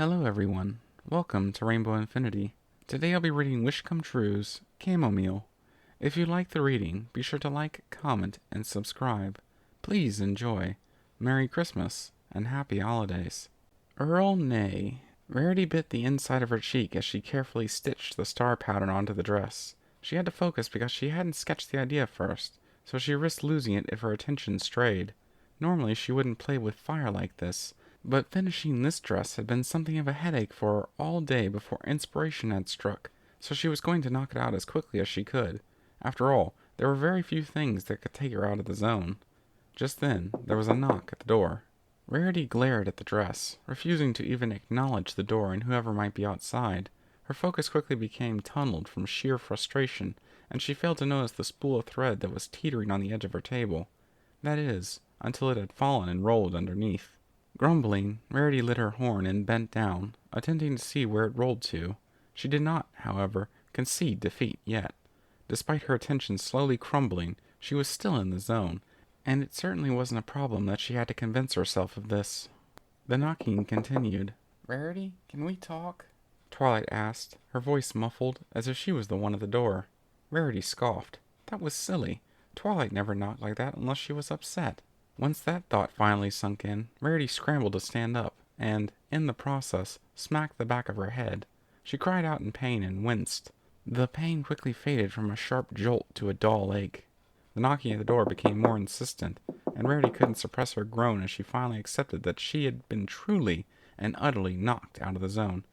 Hello everyone, welcome to Rainbow Infinity. Today I'll be reading Wish Come True's Chamomile. If you like the reading, be sure to like, comment, and subscribe. Please enjoy. Merry Christmas, and Happy Holidays. Earl Nay. Rarity bit the inside of her cheek as she carefully stitched the star pattern onto the dress. She had to focus because she hadn't sketched the idea first, so she risked losing it if her attention strayed. Normally she wouldn't play with fire like this, but finishing this dress had been something of a headache for her all day before inspiration had struck, so she was going to knock it out as quickly as she could. After all, there were very few things that could take her out of the zone. Just then, there was a knock at the door. Rarity glared at the dress, refusing to even acknowledge the door and whoever might be outside. Her focus quickly became tunneled from sheer frustration, and she failed to notice the spool of thread that was teetering on the edge of her table. That is, until it had fallen and rolled underneath. Grumbling, Rarity lit her horn and bent down, attempting to see where it rolled to. She did not, however, concede defeat yet. Despite her attention slowly crumbling, she was still in the zone, and it certainly wasn't a problem that she had to convince herself of this. The knocking continued. "Rarity, can we talk?" Twilight asked, her voice muffled, as if she was the one at the door. Rarity scoffed. That was silly. Twilight never knocked like that unless she was upset. Once that thought finally sunk in, Rarity scrambled to stand up, and, in the process, smacked the back of her head. She cried out in pain and winced. The pain quickly faded from a sharp jolt to a dull ache. The knocking at the door became more insistent, and Rarity couldn't suppress her groan as she finally accepted that she had been truly and utterly knocked out of the zone.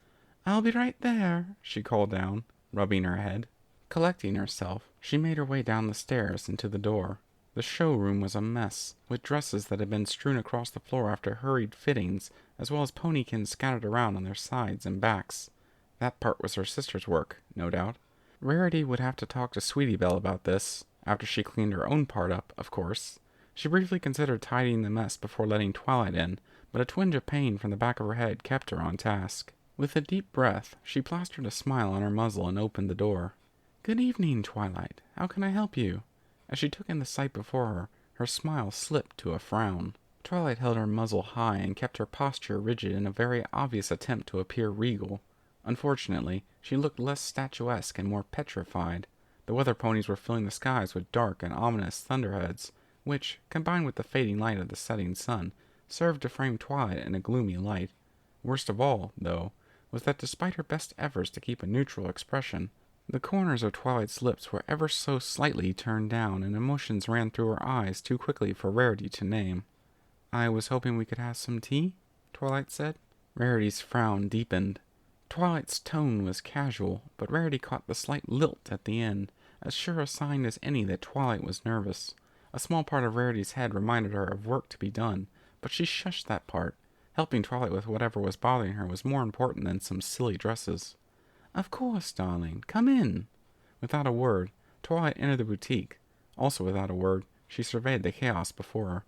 "I'll be right there," she called down, rubbing her head. Collecting herself, she made her way down the stairs and to the door. The showroom was a mess, with dresses that had been strewn across the floor after hurried fittings, as well as ponykins scattered around on their sides and backs. That part was her sister's work, no doubt. Rarity would have to talk to Sweetie Belle about this, after she cleaned her own part up, of course. She briefly considered tidying the mess before letting Twilight in, but a twinge of pain from the back of her head kept her on task. With a deep breath, she plastered a smile on her muzzle and opened the door. "Good evening, Twilight. How can I help you?" As she took in the sight before her, her smile slipped to a frown. Twilight held her muzzle high and kept her posture rigid in a very obvious attempt to appear regal. Unfortunately, she looked less statuesque and more petrified. The weather ponies were filling the skies with dark and ominous thunderheads, which, combined with the fading light of the setting sun, served to frame Twilight in a gloomy light. Worst of all, though, was that despite her best efforts to keep a neutral expression, the corners of Twilight's lips were ever so slightly turned down, and emotions ran through her eyes too quickly for Rarity to name. "I was hoping we could have some tea," Twilight said. Rarity's frown deepened. Twilight's tone was casual, but Rarity caught the slight lilt at the end, as sure a sign as any that Twilight was nervous. A small part of Rarity's head reminded her of work to be done, but she shushed that part. Helping Twilight with whatever was bothering her was more important than some silly dresses. "Of course, darling. Come in." Without a word, Twilight entered the boutique. Also without a word, she surveyed the chaos before her.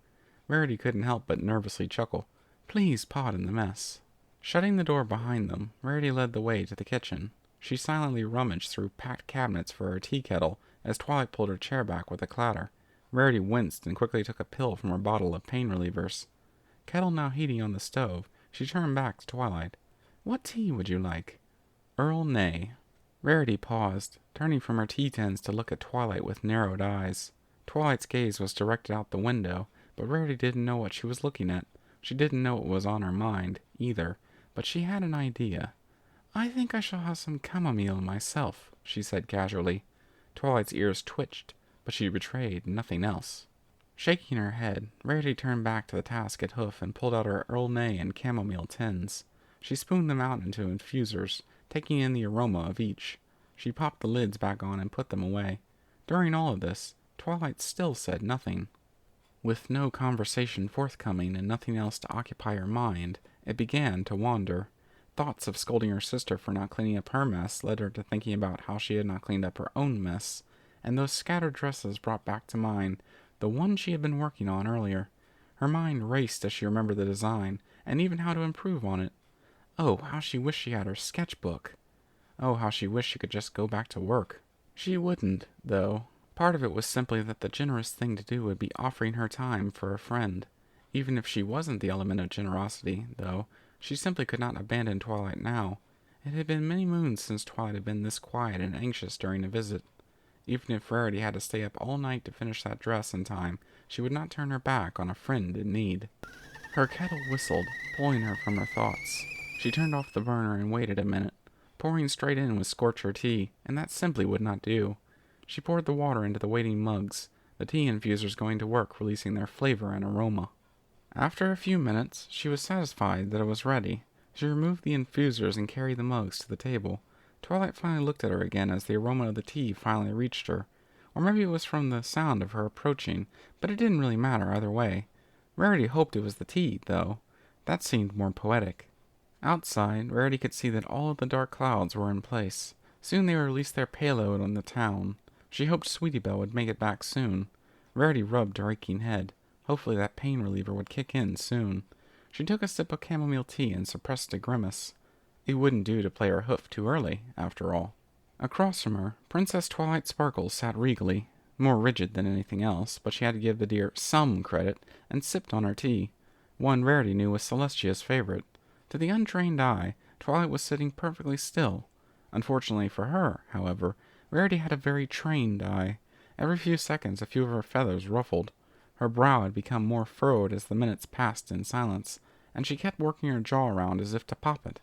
Rarity couldn't help but nervously chuckle. "Please pardon the mess." Shutting the door behind them, Rarity led the way to the kitchen. She silently rummaged through packed cabinets for her tea kettle as Twilight pulled her chair back with a clatter. Rarity winced and quickly took a pill from her bottle of pain relievers. Kettle now heating on the stove, she turned back to Twilight. "What tea would you like?" "Earl Nay." Rarity paused, turning from her tea tins to look at Twilight with narrowed eyes. Twilight's gaze was directed out the window, but Rarity didn't know what she was looking at. She didn't know what was on her mind, either, but she had an idea. "I think I shall have some chamomile myself," she said casually. Twilight's ears twitched, but she betrayed nothing else. Shaking her head, Rarity turned back to the task at hoof and pulled out her Earl Nay and chamomile tins. She spooned them out into infusers, taking in the aroma of each. She popped the lids back on and put them away. During all of this, Twilight still said nothing. With no conversation forthcoming and nothing else to occupy her mind, it began to wander. Thoughts of scolding her sister for not cleaning up her mess led her to thinking about how she had not cleaned up her own mess, and those scattered dresses brought back to mind the one she had been working on earlier. Her mind raced as she remembered the design, and even how to improve on it. Oh, how she wished she had her sketchbook. Oh, how she wished she could just go back to work. She wouldn't, though. Part of it was simply that the generous thing to do would be offering her time for a friend. Even if she wasn't the element of generosity, though, She simply could not abandon Twilight now. It had been many moons since Twilight had been this quiet and anxious during a visit. Even if Rarity had to stay up all night to finish that dress in time, she would not turn her back on a friend in need. Her kettle whistled, pulling her from her thoughts. She turned off the burner and waited a minute. Pouring straight in would scorch her tea, and that simply would not do. She poured the water into the waiting mugs, the tea infusers going to work releasing their flavor and aroma. After a few minutes, she was satisfied that it was ready. She removed the infusers and carried the mugs to the table. Twilight finally looked at her again as the aroma of the tea finally reached her. Or maybe it was from the sound of her approaching, but it didn't really matter either way. Rarity hoped it was the tea, though. That seemed more poetic. Outside, Rarity could see that all of the dark clouds were in place. Soon they would release their payload on the town. She hoped Sweetie Belle would make it back soon. Rarity rubbed her aching head. Hopefully that pain reliever would kick in soon. She took a sip of chamomile tea and suppressed a grimace. It wouldn't do to play her hoof too early, after all. Across from her, Princess Twilight Sparkle sat regally, more rigid than anything else, but she had to give the dear some credit, and sipped on her tea. One Rarity knew was Celestia's favorite. To the untrained eye, Twilight was sitting perfectly still. Unfortunately for her, however, Rarity had a very trained eye. Every few seconds a few of her feathers ruffled. Her brow had become more furrowed as the minutes passed in silence, and she kept working her jaw around as if to pop it.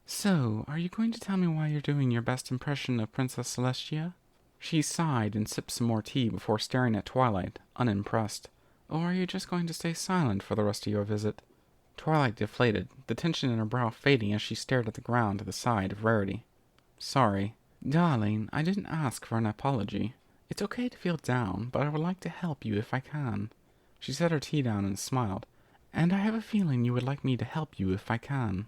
"So, are you going to tell me why you're doing your best impression of Princess Celestia?" She sighed and sipped some more tea before staring at Twilight, unimpressed. "Or are you just going to stay silent for the rest of your visit?" Twilight deflated, the tension in her brow fading as she stared at the ground to the side of Rarity. "Sorry. Darling, I didn't ask for an apology. It's okay to feel down, but I would like to help you if I can." She set her tea down and smiled. "And I have a feeling you would like me to help you if I can."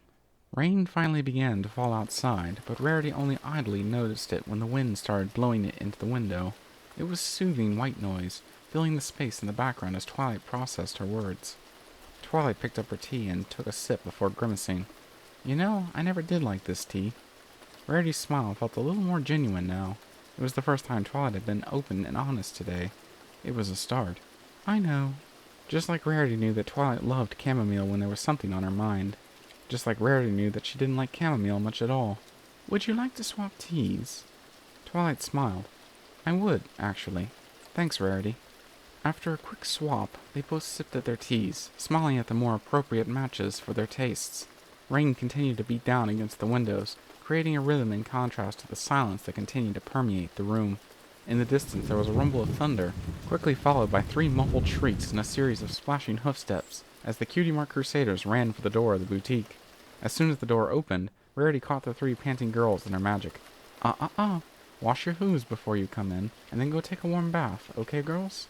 Rain finally began to fall outside, but Rarity only idly noticed it when the wind started blowing it into the window. It was soothing white noise, filling the space in the background as Twilight processed her words. Twilight picked up her tea and took a sip before grimacing. "You know, I never did like this tea." Rarity's smile felt a little more genuine now. It was the first time Twilight had been open and honest today. It was a start. "I know." Just like Rarity knew that Twilight loved chamomile when there was something on her mind. Just like Rarity knew that she didn't like chamomile much at all. "Would you like to swap teas?" Twilight smiled. "I would, actually. Thanks, Rarity." After a quick swap, they both sipped at their teas, smiling at the more appropriate matches for their tastes. Rain continued to beat down against the windows, creating a rhythm in contrast to the silence that continued to permeate the room. In the distance there was a rumble of thunder, quickly followed by 3 muffled shrieks and a series of splashing hoofsteps as the Cutie Mark Crusaders ran for the door of the boutique. As soon as the door opened, Rarity caught the 3 panting girls in her magic. Wash your hooves before you come in, and then go take a warm bath, okay, girls?"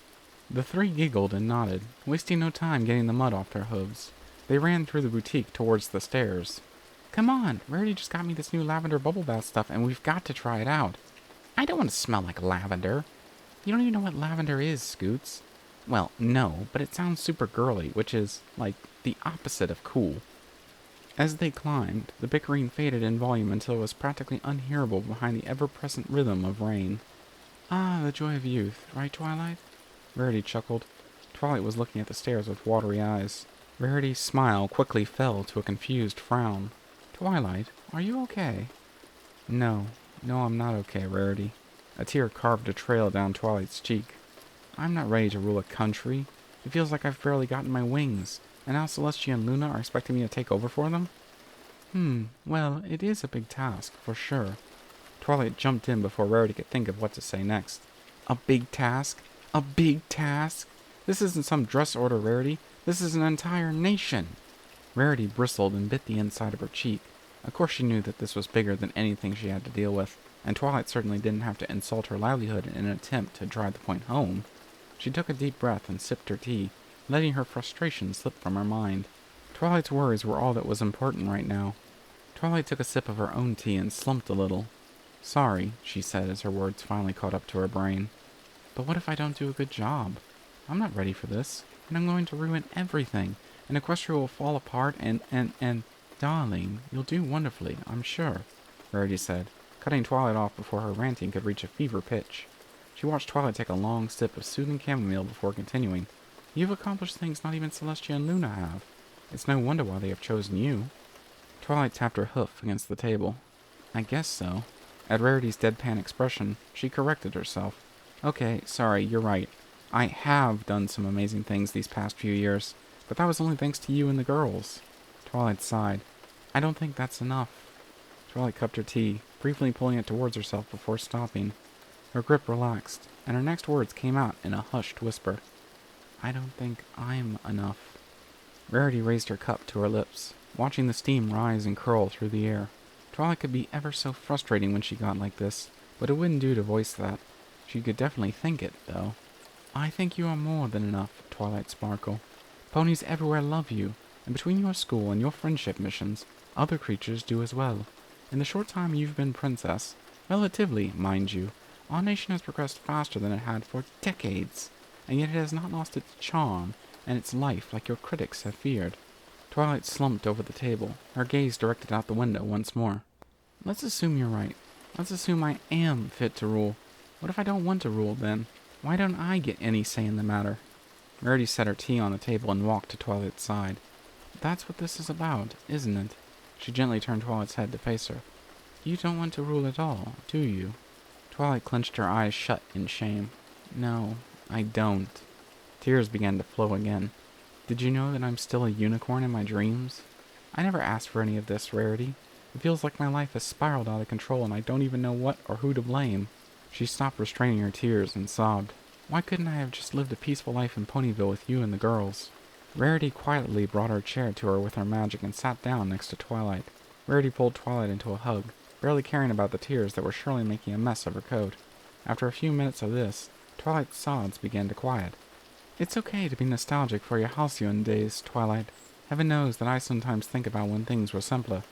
The 3 giggled and nodded, wasting no time getting the mud off their hooves. They ran through the boutique towards the stairs. "Come on, Rarity just got me this new lavender bubble bath stuff, and we've got to try it out." "I don't want to smell like lavender." "You don't even know what lavender is, Scoots." "Well, no, but it sounds super girly, which is, like, the opposite of cool." As they climbed, the bickering faded in volume until it was practically unhearable behind the ever-present rhythm of rain. "Ah, the joy of youth, right, Twilight?" Rarity chuckled. Twilight was looking at the stairs with watery eyes. Rarity's smile quickly fell to a confused frown. "Twilight, are you okay?" No, I'm not okay, Rarity." A tear carved a trail down Twilight's cheek. "I'm not ready to rule a country. It feels like I've barely gotten my wings, and now Celestia and Luna are expecting me to take over for them? Well, it is a big task, for sure." Twilight jumped in before Rarity could think of what to say next. "A big task? A big task? This isn't some dress order, Rarity. This is an entire nation." Rarity bristled and bit the inside of her cheek. Of course she knew that this was bigger than anything she had to deal with, and Twilight certainly didn't have to insult her livelihood in an attempt to drive the point home. She took a deep breath and sipped her tea, letting her frustration slip from her mind. Twilight's worries were all that was important right now. Twilight took a sip of her own tea and slumped a little. "Sorry," she said as her words finally caught up to her brain. "But what if I don't do a good job? I'm not ready for this, and I'm going to ruin everything, and Equestria will fall apart, and... "Darling, you'll do wonderfully, I'm sure," Rarity said, cutting Twilight off before her ranting could reach a fever pitch. She watched Twilight take a long sip of soothing chamomile before continuing. "You've accomplished things not even Celestia and Luna have. It's no wonder why they have chosen you." Twilight tapped her hoof against the table. I guess so. At Rarity's deadpan expression, she corrected herself. Okay, sorry, you're right. I have done some amazing things these past few years, but that was only thanks to you and the girls. Twilight sighed. I don't think that's enough. Twilight cupped her tea, briefly pulling it towards herself before stopping. Her grip relaxed, and her next words came out in a hushed whisper. I don't think I'm enough. Rarity raised her cup to her lips, watching the steam rise and curl through the air. Twilight could be ever so frustrating when she got like this, but it wouldn't do to voice that. She could definitely think it, though. I think you are more than enough, Twilight Sparkle. Ponies everywhere love you, and between your school and your friendship missions, other creatures do as well. In the short time you've been princess, relatively, mind you, our nation has progressed faster than it had for decades, and yet it has not lost its charm and its life like your critics have feared. Twilight slumped over the table, her gaze directed out the window once more. Let's assume you're right. Let's assume I am fit to rule. What if I don't want to rule, then? Why don't I get any say in the matter? Rarity set her tea on the table and walked to Twilight's side. That's what this is about, isn't it? She gently turned Twilight's head to face her. You don't want to rule at all, do you? Twilight clenched her eyes shut in shame. No, I don't. Tears began to flow again. Did you know that I'm still a unicorn in my dreams? I never asked for any of this, Rarity. It feels like my life has spiraled out of control and I don't even know what or who to blame. She stopped restraining her tears and sobbed. Why couldn't I have just lived a peaceful life in Ponyville with you and the girls? Rarity quietly brought her chair to her with her magic and sat down next to Twilight. Rarity pulled Twilight into a hug, barely caring about the tears that were surely making a mess of her coat. After a few minutes of this, Twilight's sobs began to quiet. It's okay to be nostalgic for your halcyon days, Twilight. Heaven knows that I sometimes think about when things were simpler.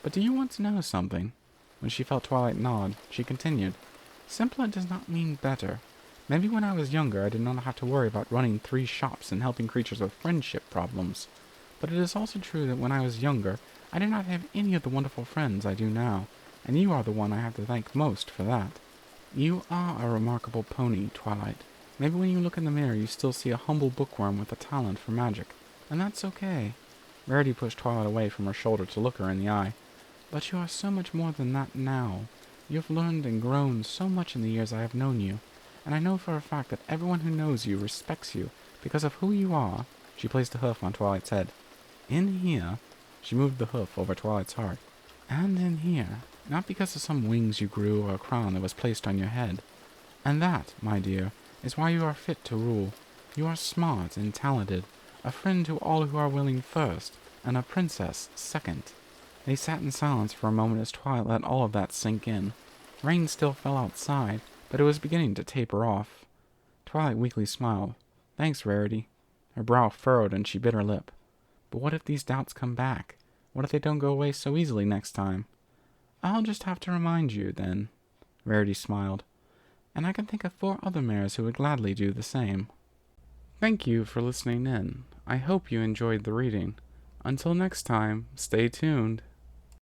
But do you want to know something? When she felt Twilight nod, she continued. Simpler does not mean better. Maybe when I was younger I did not have to worry about running 3 shops and helping creatures with friendship problems. But it is also true that when I was younger, I did not have any of the wonderful friends I do now, and you are the one I have to thank most for that. You are a remarkable pony, Twilight. Maybe when you look in the mirror you still see a humble bookworm with a talent for magic, and that's okay. Rarity pushed Twilight away from her shoulder to look her in the eye. But you are so much more than that now. You have learned and grown so much in the years I have known you, and I know for a fact that everyone who knows you respects you because of who you are. She placed a hoof on Twilight's head. In here, she moved the hoof over Twilight's heart. And in here, not because of some wings you grew or a crown that was placed on your head. And that, my dear, is why you are fit to rule. You are smart and talented, a friend to all who are willing first, and a princess second. They sat in silence for a moment as Twilight let all of that sink in. Rain still fell outside, but it was beginning to taper off. Twilight weakly smiled. Thanks, Rarity. Her brow furrowed and she bit her lip. But what if these doubts come back? What if they don't go away so easily next time? I'll just have to remind you, then. Rarity smiled. And I can think of 4 other mares who would gladly do the same. Thank you for listening in. I hope you enjoyed the reading. Until next time, stay tuned.